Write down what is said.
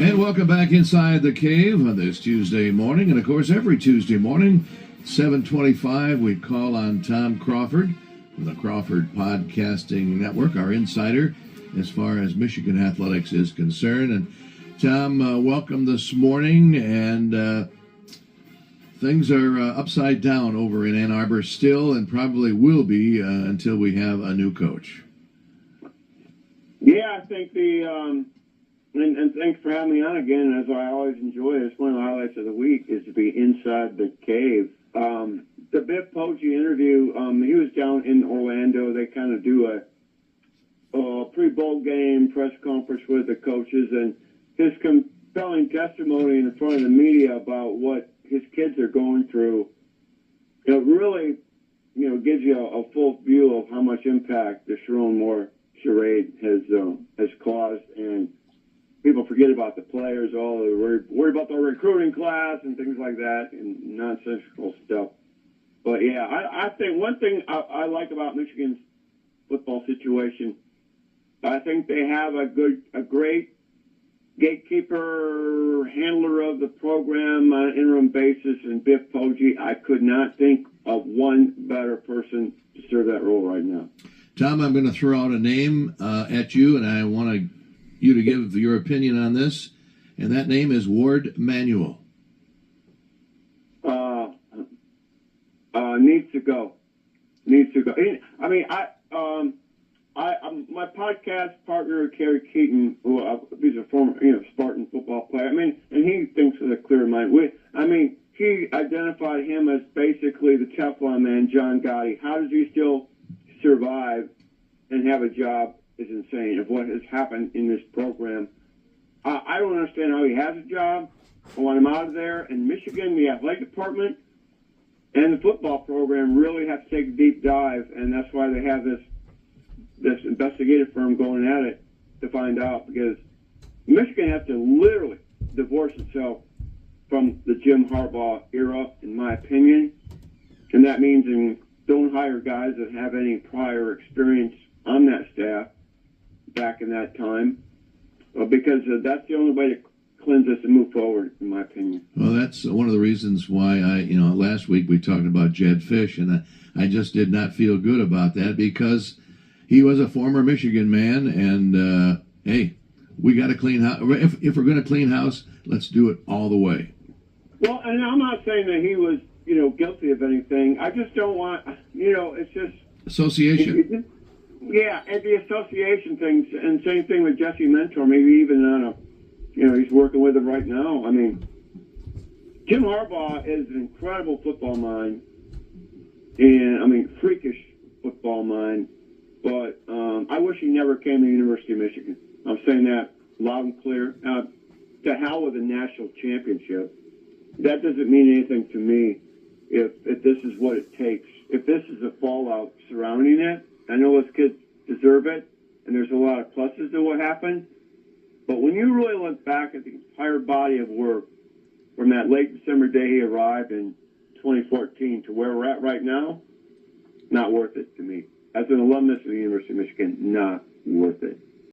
And welcome back inside the cave on this Tuesday morning. And of course, every Tuesday morning, 7:25, we call on Tom Crawford from the Crawford Podcasting Network, our insider as far as Michigan athletics is concerned. And Tom, welcome this morning. And things are upside down over in Ann Arbor still, and probably will be until we have a new coach. Yeah, I think and thanks for having me on again. As I always enjoy, it's one of the highlights of the week is to be inside the cave. The Biff Poggi interview, he was down in Orlando. They kind of do a pre-bowl game press conference with the coaches, and his compelling testimony in front of the media about what his kids are going through, really, gives you a full view of how much impact the Sharon Moore charade has caused. And people forget about the players, they're worried about the recruiting class and things like that, and nonsensical stuff. But yeah, I think one thing I like about Michigan's football situation, I think they have a great gatekeeper, handler of the program on an interim basis, and Biff Poggi. I could not think of one better person to serve that role right now. Tom, I'm going to throw out a name at you, and I want you to give your opinion on this, and that name is Ward Manuel. Needs to go. I mean, my podcast partner, Kerry Keaton, he's a former, Spartan football player. I mean, and he thinks with a clear mind. He identified him as basically the Teflon man, John Gotti. How does he still survive and have a job is insane of what has happened in this program. I don't understand how he has a job. I want him out of there. And Michigan, the athletic department and the football program really have to take a deep dive, and that's why they have this investigative firm going at it to find out, because Michigan has to literally divorce itself from the Jim Harbaugh era, in my opinion. And that means don't hire guys that have any prior experience on that staff back in that time, because that's the only way to cleanse us and move forward, in my opinion. Well, that's one of the reasons why last week we talked about Jed Fish, and I just did not feel good about that, because he was a former Michigan man, and hey, we got to clean house. If we're going to clean house, let's do it all the way. Well, and I'm not saying that he was, guilty of anything. I just don't want, it's just association. Yeah, and the association things, and same thing with Jesse Mentor. Maybe even on a, he's working with him right now. I mean, Jim Harbaugh is an incredible football mind, and freakish football mind. But I wish he never came to the University of Michigan. I'm saying that loud and clear. To hell with a national championship. That doesn't mean anything to me if this is what it takes. If this is the fallout surrounding it, I know those kids deserve it, and there's a lot of pluses to what happened. But when you really look back at the entire body of work from that late December day he arrived in 2014 to where we're at right now, not worth it to me. As an alumnus of the University of Michigan, not worth it.